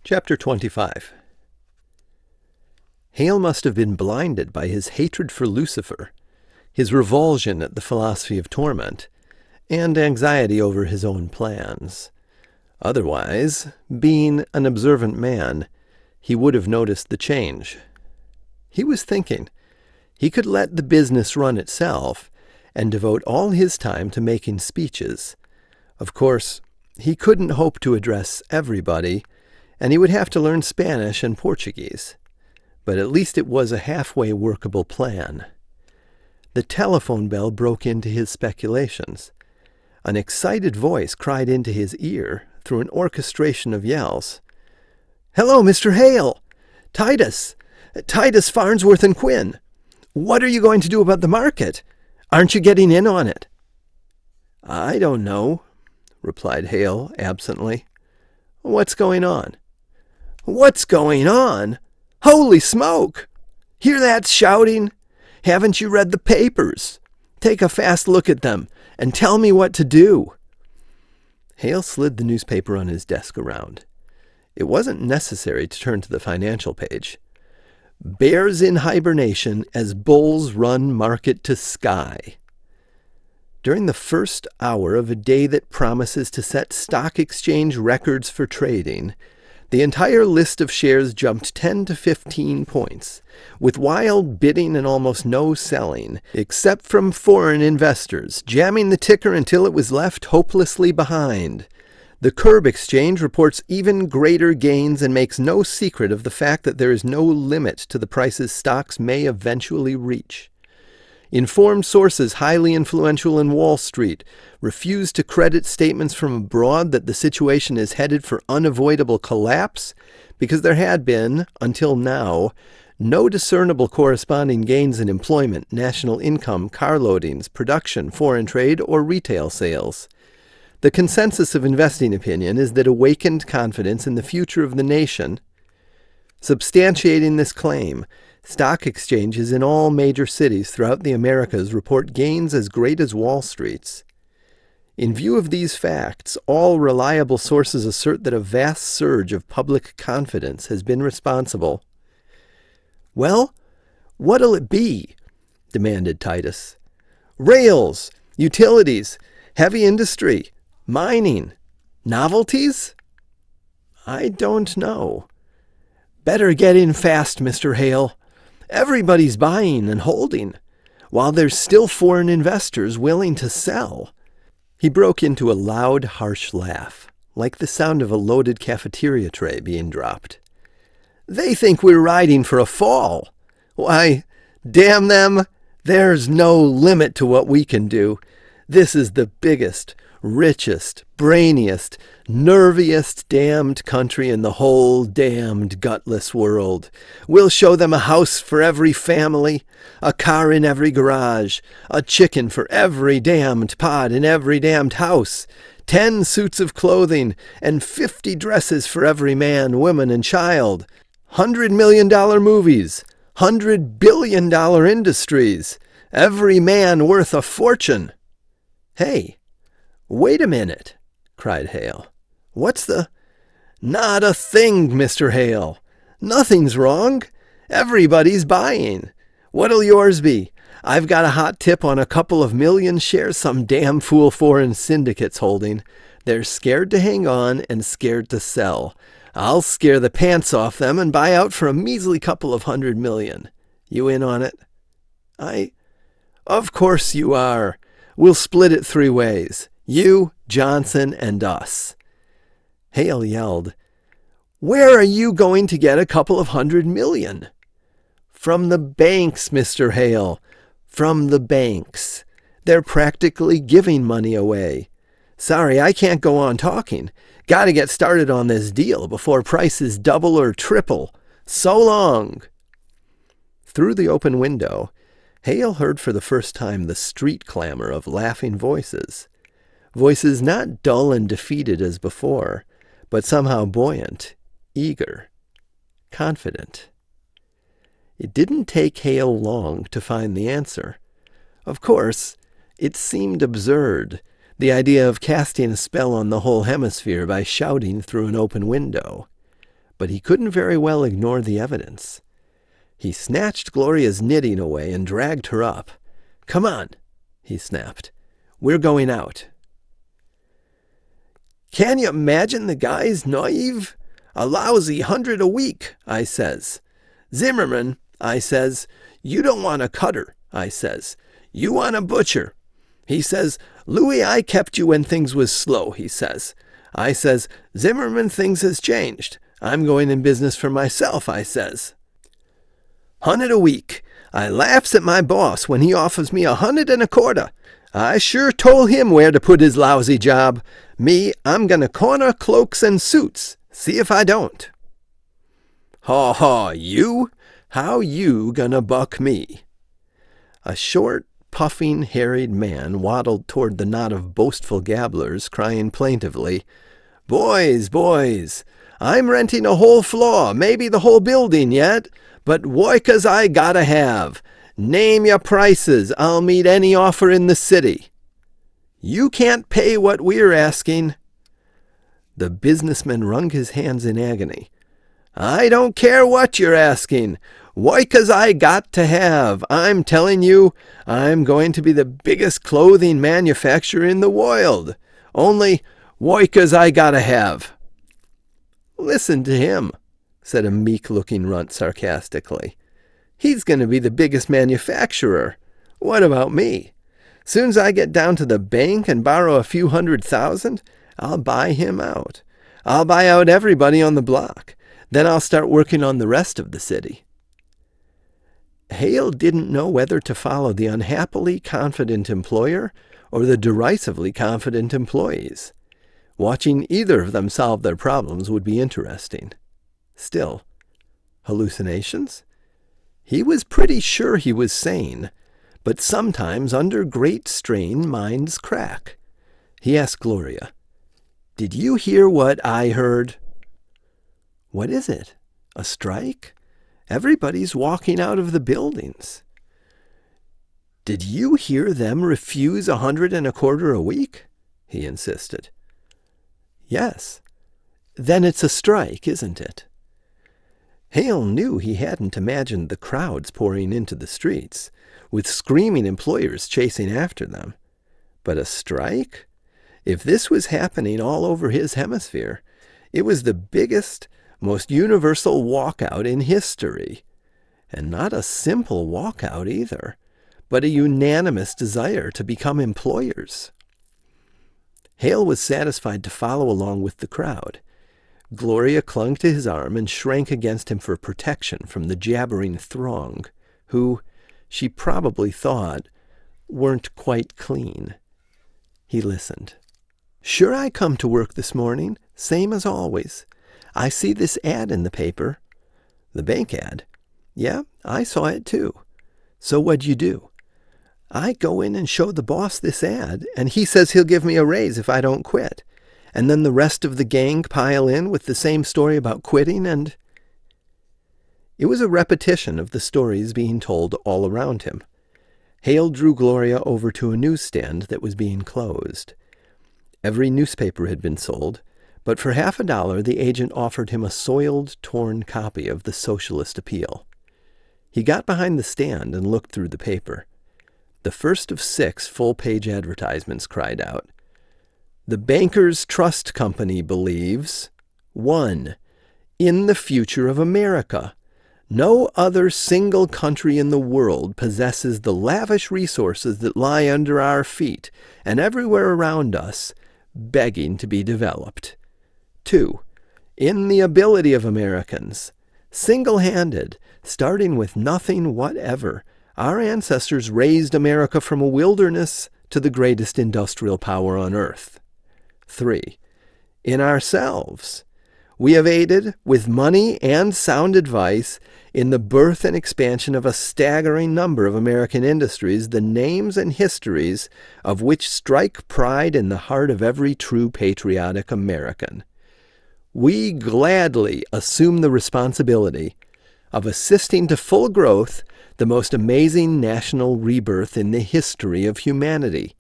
Chapter 25. Hale must have been blinded by his hatred for Lucifer, his revulsion at the philosophy of torment, and anxiety over his own plans. Otherwise, being an observant man, he would have noticed the change. He was thinking he could let the business run itself and devote all his time to making speeches. Of course, he couldn't hope to address everybody, and he would have to learn Spanish and Portuguese. But at least it was a halfway workable plan. The telephone bell broke into his speculations. An excited voice cried into his ear through an orchestration of yells. "Hello, Mr. Hale! Titus Farnsworth and Quinn! What are you going to do about the market? Aren't you getting in on it?" "I don't know," replied Hale absently. "What's going on?" "What's going on? Holy smoke! Hear that shouting? Haven't you read the papers? Take a fast look at them and tell me what to do." Hale slid the newspaper on his desk around. It wasn't necessary to turn to the financial page. "Bears in hibernation as bulls run market to sky." During the first hour of a day that promises to set stock exchange records for trading, the entire list of shares jumped 10 to 15 points, with wild bidding and almost no selling, except from foreign investors, jamming the ticker until it was left hopelessly behind. The Curb Exchange reports even greater gains and makes no secret of the fact that there is no limit to the prices stocks may eventually reach. Informed sources highly influential in Wall Street refuse to credit statements from abroad that the situation is headed for unavoidable collapse because there had been, until now, no discernible corresponding gains in employment, national income, car loadings, production, foreign trade, or retail sales. The consensus of investing opinion is that awakened confidence in the future of the nation. Substantiating this claim, stock exchanges in all major cities throughout the Americas report gains as great as Wall Street's. In view of these facts, all reliable sources assert that a vast surge of public confidence has been responsible. "Well, what'll it be?" demanded Titus. "Rails, utilities, heavy industry, mining, novelties?" "I don't know." "Better get in fast, Mr. Hale. Everybody's buying and holding, while there's still foreign investors willing to sell." He broke into a loud, harsh laugh, like the sound of a loaded cafeteria tray being dropped. "They think we're riding for a fall. Why, damn them, there's no limit to what we can do. This is the biggest, richest, brainiest, nerviest damned country in the whole damned gutless world. We'll show them a house for every family, a car in every garage, a chicken for every damned pot in every damned house, 10 suits of clothing, and 50 dresses for every man, woman, and child. $100 million movies, $100 billion industries, every man worth a fortune." "Hey, wait a minute," cried Hale. "What's the—" "Not a thing, Mr. Hale. Nothing's wrong. Everybody's buying. What'll yours be? I've got a hot tip on a couple of million shares some damn fool foreign syndicate's holding. They're scared to hang on and scared to sell. I'll scare the pants off them and buy out for a measly couple of $100 million. You in on it?" "Of course you are. We'll split it 3 ways. You, Johnson, and us." Hale yelled, "Where are you going to get a couple of $100 million? "From the banks, Mr. Hale. From the banks. They're practically giving money away. Sorry, I can't go on talking. Got to get started on this deal before prices double or triple. So long." Through the open window, Hale heard for the first time the street clamor of laughing voices. Voices not dull and defeated as before, but somehow buoyant, eager, confident. It didn't take Hale long to find the answer. Of course, it seemed absurd, the idea of casting a spell on the whole hemisphere by shouting through an open window. but he couldn't very well ignore the evidence. He snatched Gloria's knitting away and dragged her up. "Come on," he snapped. "We're going out." "Can you imagine the guy's naive? A lousy 100 a week," I says. "Zimmerman," I says, "you don't want a cutter," I says. "You want a butcher." He says, "Louis, I kept you when things was slow," he says. I says, "Zimmerman, things has changed. I'm going in business for myself," I says. 100 a week. I laughs at my boss when he offers me 125. I sure told him where to put his lousy job. Me, I'm gonna corner cloaks and suits. See if I don't. "Haw haw, you? How you gonna buck me?" A short, puffing, harried man waddled toward the knot of boastful gabblers, crying plaintively, "Boys, boys, I'm renting a whole floor, maybe the whole building yet, but workers I gotta have. Name your prices, I'll meet any offer in the city. You can't pay what we're asking." The businessman wrung his hands in agony. "I don't care what you're asking. Workers I got to have. I'm telling you, I'm going to be the biggest clothing manufacturer in the world. Only workers I gotta have." "Listen to him," said a meek-looking runt sarcastically. "He's going to be the biggest manufacturer. What about me? Soon's I get down to the bank and borrow a few 100,000, I'll buy him out. I'll buy out everybody on the block. Then I'll start working on the rest of the city." Hale didn't know whether to follow the unhappily confident employer or the derisively confident employees. Watching either of them solve their problems would be interesting. Still, hallucinations? He was pretty sure he was sane, but sometimes under great strain minds crack. He asked Gloria, "Did you hear what I heard?" "What is it? A strike? Everybody's walking out of the buildings." "Did you hear them refuse 125 a week?" he insisted. "Yes." "Then it's a strike, isn't it?" Hale knew he hadn't imagined the crowds pouring into the streets, with screaming employers chasing after them. But a strike? If this was happening all over his hemisphere, it was the biggest, most universal walkout in history. And not a simple walkout either, but a unanimous desire to become employers. Hale was satisfied to follow along with the crowd. Gloria clung to his arm and shrank against him for protection from the jabbering throng, who, she probably thought, weren't quite clean. He listened. "Sure, I come to work this morning, same as always. I see this ad in the paper." "The bank ad?" "Yeah, I saw it too." "So what'd you do?" "I go in and show the boss this ad, and he says he'll give me a raise if I don't quit. And then the rest of the gang pile in with the same story about quitting, and—" It was a repetition of the stories being told all around him. Hale drew Gloria over to a newsstand that was being closed. Every newspaper had been sold, but for $50 the agent offered him a soiled, torn copy of the Socialist Appeal. He got behind the stand and looked through the paper. The first of 6 full-page advertisements cried out, "The Bankers Trust Company believes, 1. In the future of America. No other single country in the world possesses the lavish resources that lie under our feet and everywhere around us, begging to be developed. 2. In the ability of Americans. Single-handed, starting with nothing whatever, our ancestors raised America from a wilderness to the greatest industrial power on earth. 3. In ourselves. We have aided, with money and sound advice, in the birth and expansion of a staggering number of American industries, the names and histories of which strike pride in the heart of every true patriotic American. We gladly assume the responsibility of assisting to full growth the most amazing national rebirth in the history of humanity.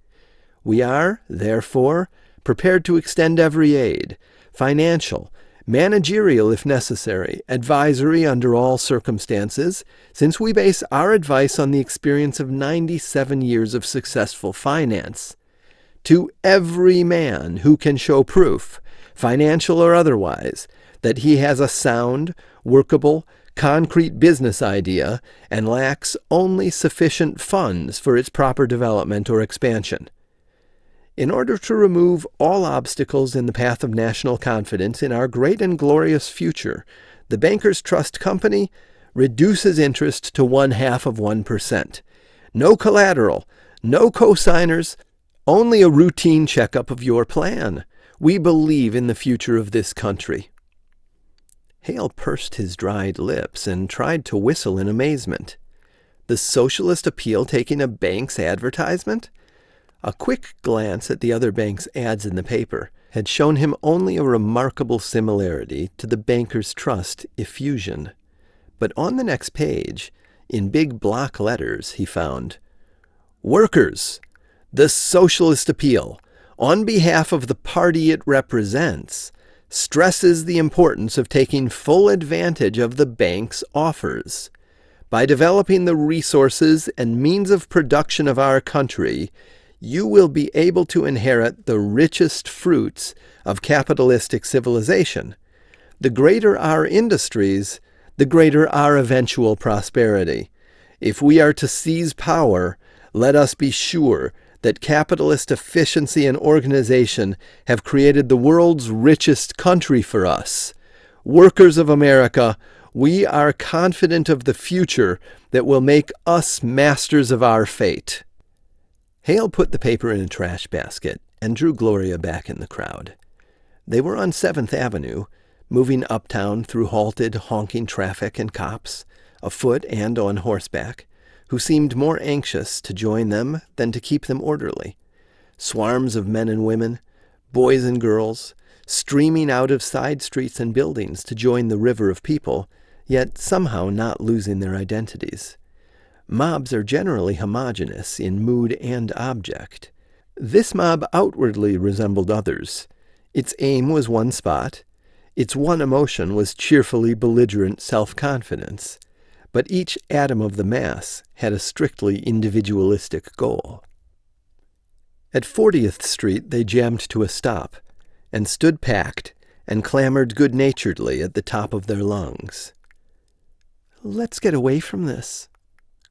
We are, therefore, prepared to extend every aid, financial, managerial if necessary, advisory under all circumstances, since we base our advice on the experience of 97 years of successful finance. To every man who can show proof, financial or otherwise, that he has a sound, workable, concrete business idea and lacks only sufficient funds for its proper development or expansion. In order to remove all obstacles in the path of national confidence in our great and glorious future, the Bankers Trust Company reduces interest to 0.5%. No collateral, no co-signers, only a routine checkup of your plan. We believe in the future of this country. Hale pursed his dried lips and tried to whistle in amazement. The socialist appeal taking a bank's advertisement? A quick glance at the other bank's ads in the paper had shown him only a remarkable similarity to the Bankers Trust effusion. But on the next page, in big block letters, he found, "Workers, the socialist appeal, on behalf of the party it represents, stresses the importance of taking full advantage of the bank's offers. By developing the resources and means of production of our country, you will be able to inherit the richest fruits of capitalistic civilization. The greater our industries, the greater our eventual prosperity. If we are to seize power, let us be sure that capitalist efficiency and organization have created the world's richest country for us. Workers of America, we are confident of the future that will make us masters of our fate." Hale put the paper in a trash basket and drew Gloria back in the crowd. They were on 7th Avenue, moving uptown through halted, honking traffic and cops, afoot and on horseback, who seemed more anxious to join them than to keep them orderly. Swarms of men and women, boys and girls, streaming out of side streets and buildings to join the river of people, yet somehow not losing their identities. Mobs are generally homogeneous in mood and object. This mob outwardly resembled others. Its aim was one spot. Its one emotion was cheerfully belligerent self-confidence. But each atom of the mass had a strictly individualistic goal. At 40th Street they jammed to a stop, and stood packed, and clamored good-naturedly at the top of their lungs. "Let's get away from this,"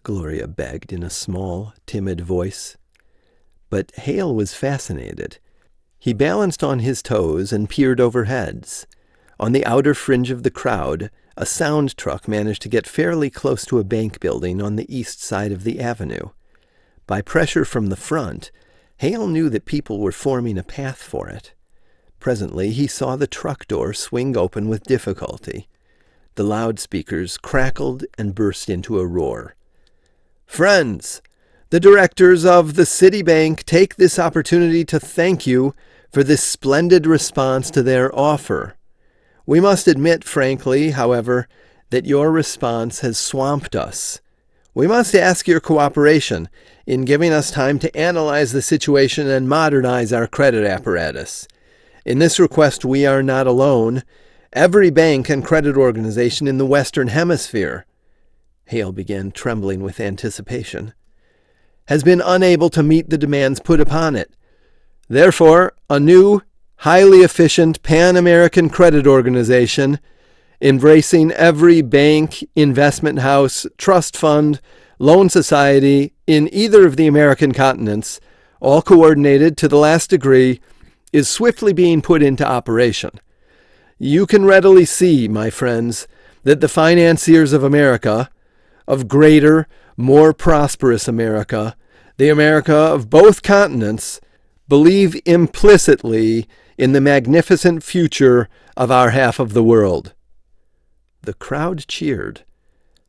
Gloria begged in a small, timid voice. But Hale was fascinated. He balanced on his toes and peered over heads. On the outer fringe of the crowd, a sound truck managed to get fairly close to a bank building on the east side of the avenue. By pressure from the front, Hale knew that people were forming a path for it. Presently he saw the truck door swing open with difficulty. The loudspeakers crackled and burst into a roar. "Friends, the directors of the Citibank take this opportunity to thank you for this splendid response to their offer. We must admit, frankly, however, that your response has swamped us. We must ask your cooperation in giving us time to analyze the situation and modernize our credit apparatus. In this request we are not alone. Every bank and credit organization in the Western Hemisphere," Hale began trembling with anticipation, "has been unable to meet the demands put upon it. Therefore, a new, highly efficient Pan-American credit organization, embracing every bank, investment house, trust fund, loan society in either of the American continents, all coordinated to the last degree, is swiftly being put into operation. You can readily see, my friends, that the financiers of America, of greater, more prosperous America, the America of both continents, believe implicitly in the magnificent future of our half of the world." The crowd cheered.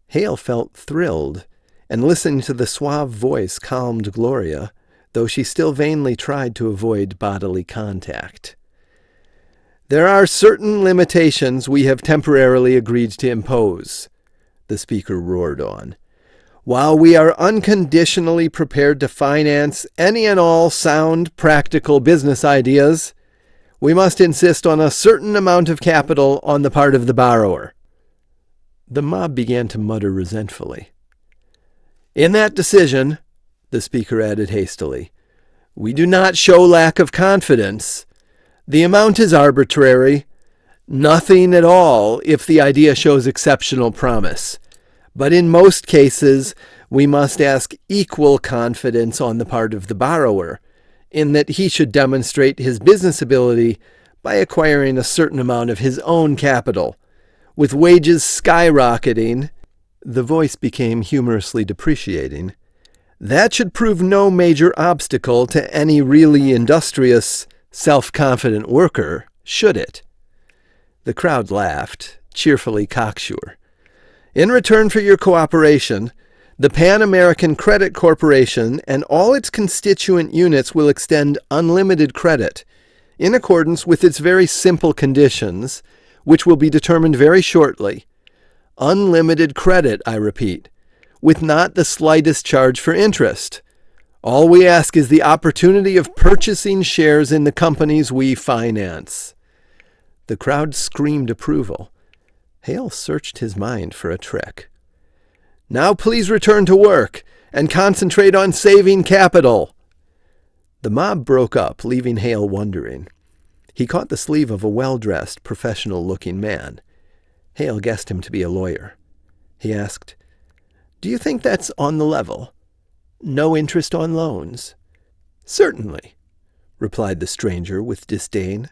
Hale felt thrilled, and listening to the suave voice calmed Gloria, though she still vainly tried to avoid bodily contact. "There are certain limitations we have temporarily agreed to impose," the speaker roared on. "While we are unconditionally prepared to finance any and all sound, practical business ideas, we must insist on a certain amount of capital on the part of the borrower." The mob began to mutter resentfully. "In that decision," the speaker added hastily, "we do not show lack of confidence. The amount is arbitrary. Nothing at all if the idea shows exceptional promise. But in most cases, we must ask equal confidence on the part of the borrower, in that he should demonstrate his business ability by acquiring a certain amount of his own capital. With wages skyrocketing," the voice became humorously depreciating, "that should prove no major obstacle to any really industrious, self-confident worker, should it?" The crowd laughed, cheerfully cocksure. "In return for your cooperation, the Pan American Credit Corporation and all its constituent units will extend unlimited credit, in accordance with its very simple conditions, which will be determined very shortly. Unlimited credit, I repeat, with not the slightest charge for interest. All we ask is the opportunity of purchasing shares in the companies we finance." The crowd screamed approval. Hale searched his mind for a trick. "Now please return to work and concentrate on saving capital." The mob broke up, leaving Hale wondering. He caught the sleeve of a well-dressed, professional-looking man. Hale guessed him to be a lawyer. He asked, "Do you think that's on the level? No interest on loans?" "Certainly," replied the stranger with disdain.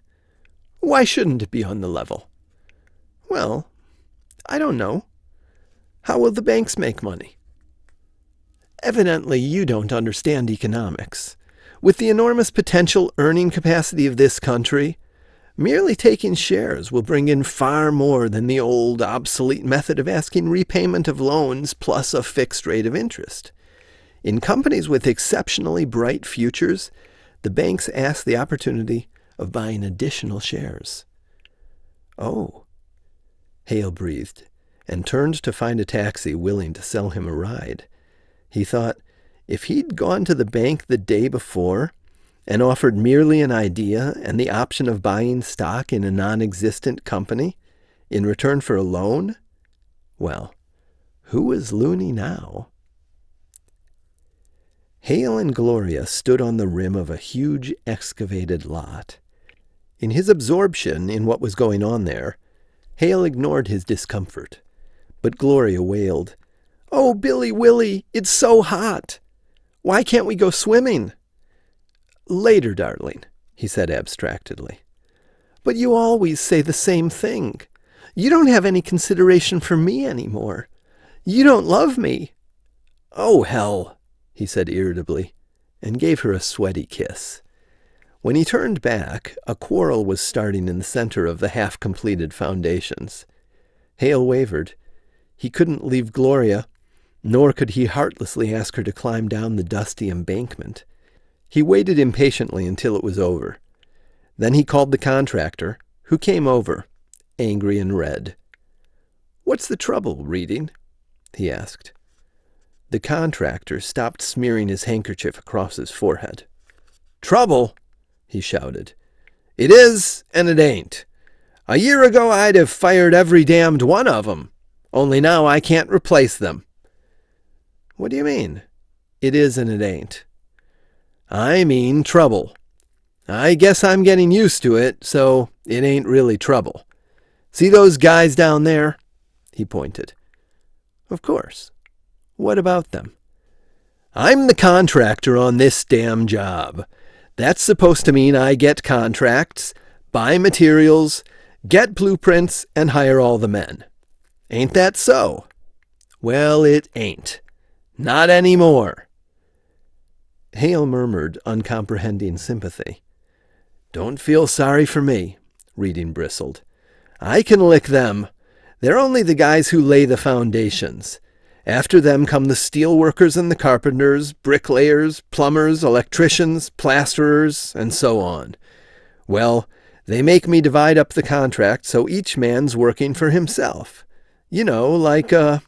"Why shouldn't it be on the level?" "Well, I don't know. How will the banks make money?" "Evidently you don't understand economics. With the enormous potential earning capacity of this country, merely taking shares will bring in far more than the old, obsolete method of asking repayment of loans plus a fixed rate of interest. In companies with exceptionally bright futures, the banks ask the opportunity of buying additional shares." "Oh," Hale breathed, and turned to find a taxi willing to sell him a ride. He thought, if he'd gone to the bank the day before and offered merely an idea and the option of buying stock in a non-existent company in return for a loan, well, who was loony now? Hale and Gloria stood on the rim of a huge excavated lot. In his absorption in what was going on there, Hale ignored his discomfort. But Gloria wailed, "Oh, Billy Willie, it's so hot. Why can't we go swimming?" "Later, darling," he said abstractedly. "But you always say the same thing. You don't have any consideration for me anymore. You don't love me." "Oh, hell," he said irritably, and gave her a sweaty kiss. When he turned back, a quarrel was starting in the center of the half-completed foundations. Hale wavered. He couldn't leave Gloria, nor could he heartlessly ask her to climb down the dusty embankment. He waited impatiently until it was over. Then he called the contractor, who came over, angry and red. "What's the trouble, Reading?" he asked. The contractor stopped smearing his handkerchief across his forehead. "Trouble?" he shouted. "It is, and it ain't. A year ago I'd have fired every damned one of 'em, only now I can't replace them." "What do you mean, it is and it ain't?" "I mean trouble. I guess I'm getting used to it, so it ain't really trouble. See those guys down there?" He pointed. "Of course. What about them?" "I'm the contractor on this damn job. That's supposed to mean I get contracts, buy materials, get blueprints, and hire all the men. Ain't that so? Well, it ain't. Not anymore." Hale murmured uncomprehending sympathy. "Don't feel sorry for me," Reading bristled. "I can lick them. They're only the guys who lay the foundations. After them come the steel workers and the carpenters, bricklayers, plumbers, electricians, plasterers, and so on. Well, they make me divide up the contract so each man's working for himself. You know, like a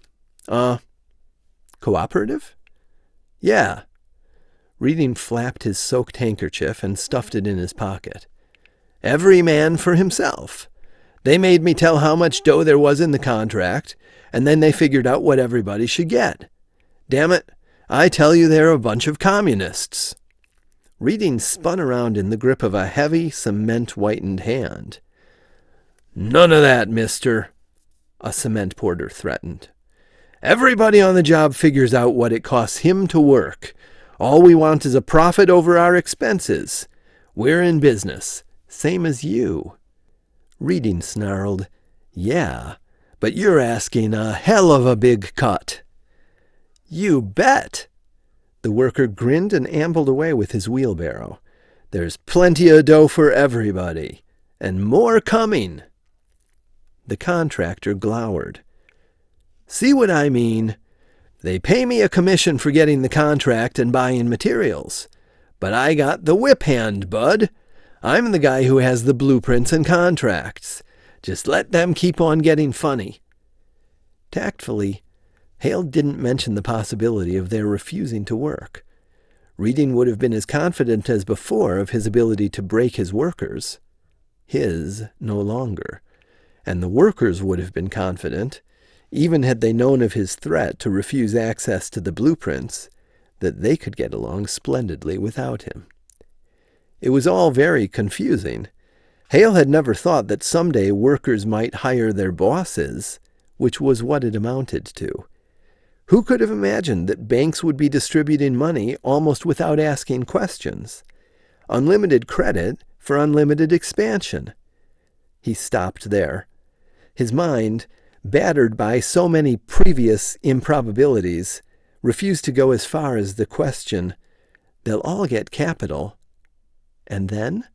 cooperative?" "Yeah." Reading flapped his soaked handkerchief and stuffed it in his pocket. Every man for himself. They made me tell how much dough there was in the contract, and then they figured out what everybody should get. Damn it, I tell you they're a bunch of communists." Reading spun around in the grip of a heavy, cement-whitened hand. "None of that, mister," a cement porter threatened. "Everybody on the job figures out what it costs him to work. All we want is a profit over our expenses. We're in business, same as you." Reading snarled, "Yeah, but you're asking a hell of a big cut." "You bet." The worker grinned and ambled away with his wheelbarrow. "There's plenty of dough for everybody, and more coming." The contractor glowered. "See what I mean? They pay me a commission for getting the contract and buying materials. But I got the whip hand, bud. I'm the guy who has the blueprints and contracts. Just let them keep on getting funny." Tactfully, Hale didn't mention the possibility of their refusing to work. Reading would have been as confident as before of his ability to break his workers. His no longer. And the workers would have been confident, even had they known of his threat to refuse access to the blueprints, that they could get along splendidly without him. It was all very confusing. Hale had never thought that someday workers might hire their bosses, which was what it amounted to. Who could have imagined that banks would be distributing money almost without asking questions? Unlimited credit for unlimited expansion. He stopped there. His mind, battered by so many previous improbabilities, refused to go as far as the question, "They'll all get capital. And then?"